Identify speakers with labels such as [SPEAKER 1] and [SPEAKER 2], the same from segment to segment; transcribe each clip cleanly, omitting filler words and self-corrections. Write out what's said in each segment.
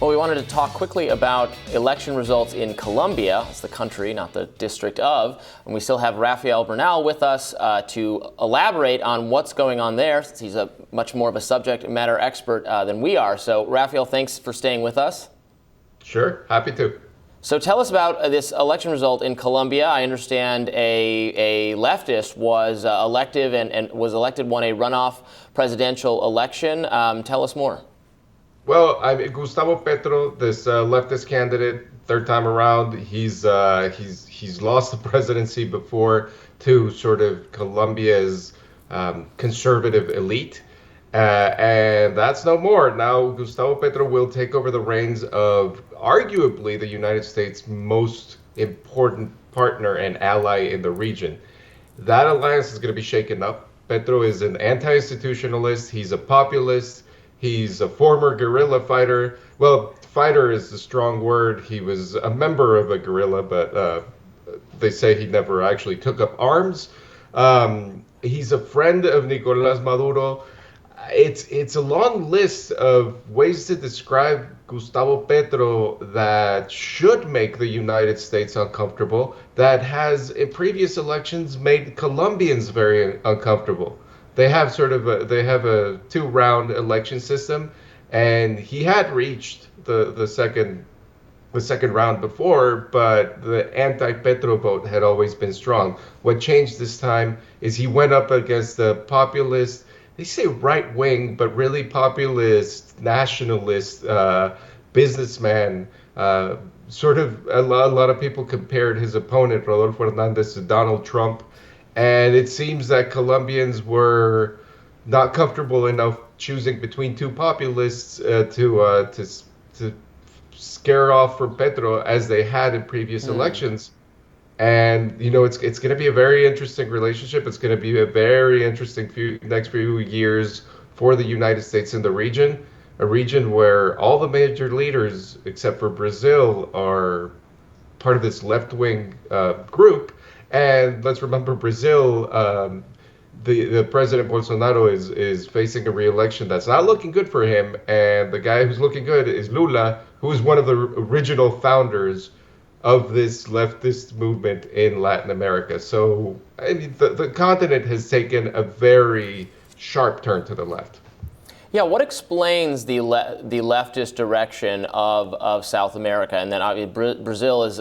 [SPEAKER 1] Well, we wanted to talk quickly about election results in Colombia. It's the country, not the district of. And we still have Rafael Bernal with us to elaborate on what's going on there, since he's a much more of a subject matter expert than we are. So, Rafael, thanks for staying with us.
[SPEAKER 2] Sure, happy to.
[SPEAKER 1] So tell us about this election result in Colombia. I understand a leftist was elected and won a runoff presidential election. Tell us more.
[SPEAKER 2] Well, Gustavo Petro, this leftist candidate, third time around, he's lost the presidency before to sort of Colombia's conservative elite. And that's no more. Now, Gustavo Petro will take over the reins of arguably the United States' most important partner and ally in the region. That alliance is going to be shaken up. Petro is an anti-institutionalist. He's a populist. He's a former guerrilla fighter. Well, fighter is a strong word. He was a member of a guerrilla, but they say he never actually took up arms. He's a friend of Nicolás Maduro. It's a long list of ways to describe Gustavo Petro that should make the United States uncomfortable, that has in previous elections made Colombians very uncomfortable. They have a two-round election system, and he had reached the second round before, but the anti-Petro vote had always been strong. What changed this time is he went up against the populist, they say right wing, but really populist, nationalist businessman. A lot of people compared his opponent, Rodolfo Hernandez, to Donald Trump. And it seems that Colombians were not comfortable enough choosing between two populists to scare off from Petro as they had in previous elections. And, it's going to be a very interesting relationship. It's going to be a very interesting next few years for the United States in the region, a region where all the major leaders, except for Brazil, are part of this left-wing group. And let's remember, Brazil, the President Bolsonaro is facing a re-election that's not looking good for him. And the guy who's looking good is Lula, who is one of the original founders of this leftist movement in Latin America. So the continent has taken a very sharp turn to the left.
[SPEAKER 1] Yeah, what explains the leftist direction of South America? And then obviously Brazil is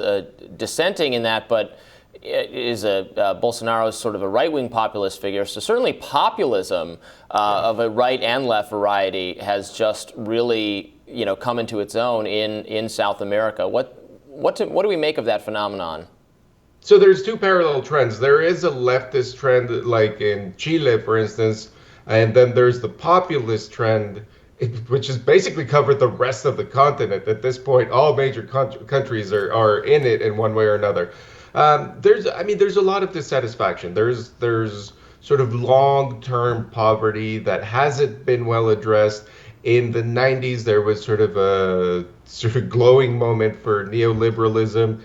[SPEAKER 1] dissenting in that, but is Bolsonaro's sort of a right-wing populist figure. So certainly populism of a right and left variety has just really come into its own in South America. What do we make of that phenomenon?
[SPEAKER 2] So there's two parallel trends. There is a leftist trend, like in Chile, for instance, and then there's the populist trend, which has basically covered the rest of the continent. At this point, all major countries are in it in one way or another. There's a lot of dissatisfaction. There's sort of long-term poverty that hasn't been well addressed. In the 90s, there was sort of a glowing moment for neoliberalism.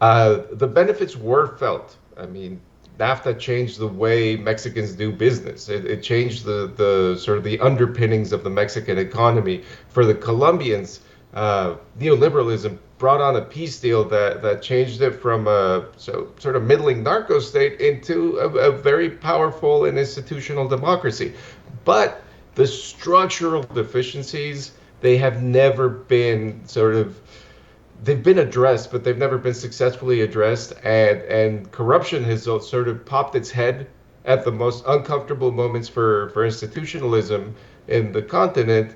[SPEAKER 2] The benefits were felt. I mean, NAFTA changed the way Mexicans do business. It changed the sort of the underpinnings of the Mexican economy. For the Colombians, neoliberalism brought on a peace deal that changed it from a sort of middling narco state into a very powerful and institutional democracy. But the structural deficiencies, they have never been they've been addressed, but they've never been successfully addressed. And corruption has sort of popped its head at the most uncomfortable moments for institutionalism in the continent.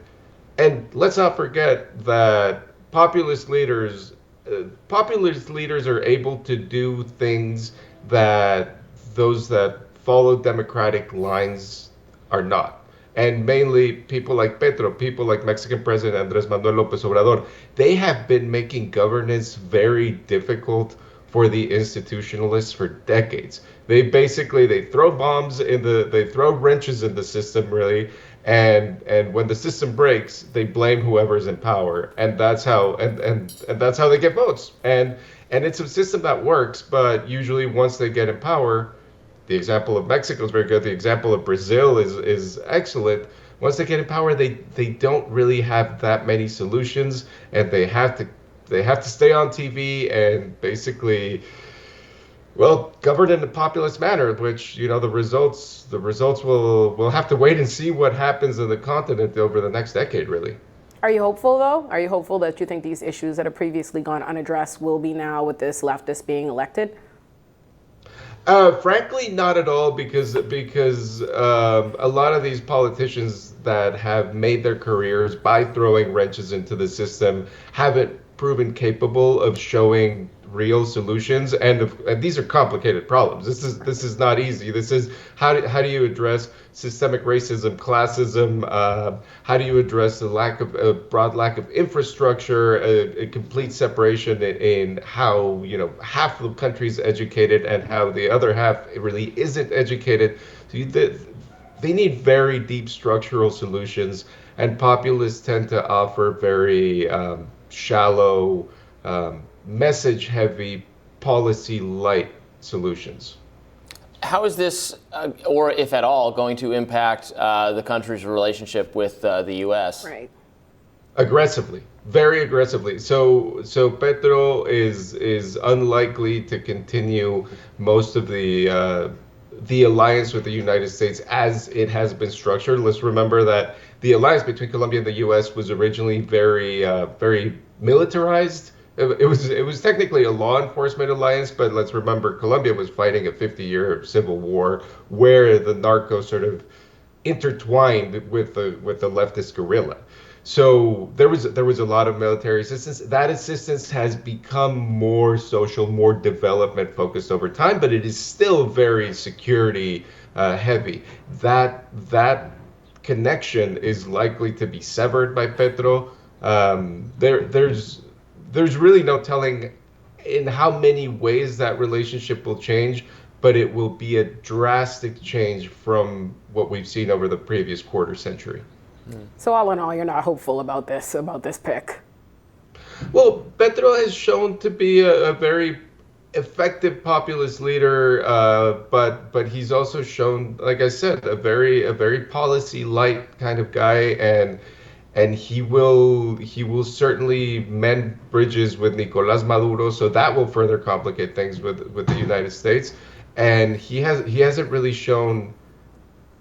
[SPEAKER 2] And let's not forget that populist leaders are able to do things that those that follow democratic lines are not. And mainly people like Petro, people like Mexican President Andrés Manuel López Obrador, they have been making governance very difficult for the institutionalists for decades. They throw bombs they throw wrenches in the system, really, and when the system breaks, they blame whoever's in power, and that's how that's how they get votes. And it's a system that works, but usually once they get in power, the example of Mexico is very good. The example of Brazil is excellent. once they get in power, they don't really have that many solutions, and they have to stay on TV and basically, well, govern in a populist manner, which, the results we'll have to wait and see what happens in the continent over the next decade, really.
[SPEAKER 3] Are you hopeful, though? Are you hopeful that you think these issues that have previously gone unaddressed will be now with this leftist being elected?
[SPEAKER 2] Frankly, not at all, because a lot of these politicians that have made their careers by throwing wrenches into the system haven't proven capable of showing real solutions, and these are complicated problems. This is not easy. This is how do you address systemic racism, classism? How do you address the broad lack of infrastructure, a complete separation in how half of the country is educated and how the other half really isn't educated? So they need very deep structural solutions, and populists tend to offer very shallow, message-heavy, policy-light solutions.
[SPEAKER 1] How is this, or if at all, going to impact the country's relationship with the U.S.?
[SPEAKER 3] Right.
[SPEAKER 2] Aggressively, very aggressively. So Petro is unlikely to continue most of the alliance with the United States as it has been structured. Let's remember that the alliance between Colombia and the U.S. was originally very militarized. It was technically a law enforcement alliance, but let's remember Colombia was fighting a 50-year civil war where the narcos sort of intertwined with the leftist guerrilla. So there was a lot of military assistance. That assistance has become more social, more development focused over time, but it is still very security heavy. That connection is likely to be severed by Petro. There's really no telling in how many ways that relationship will change, but it will be a drastic change from what we've seen over the previous quarter century.
[SPEAKER 3] So all in all, you're not hopeful about this pick?
[SPEAKER 2] Well, Petro has shown to be a very effective populist leader, but he's also shown, like I said, a very policy light kind of guy, and he will certainly mend bridges with Nicolás Maduro, so that will further complicate things with the United States. And he hasn't really shown,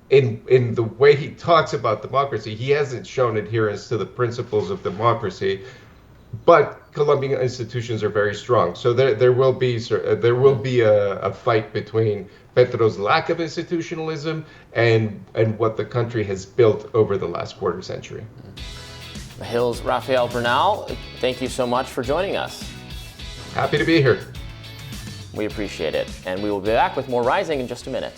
[SPEAKER 2] in the way he talks about democracy, he hasn't shown adherence to the principles of democracy. But Colombian institutions are very strong, so there will be a fight between Petro's lack of institutionalism and what the country has built over the last quarter century.
[SPEAKER 1] The Hill's Rafael Bernal, thank you so much for joining us.
[SPEAKER 2] Happy to be here.
[SPEAKER 1] We appreciate it, and we will be back with more Rising in just a minute.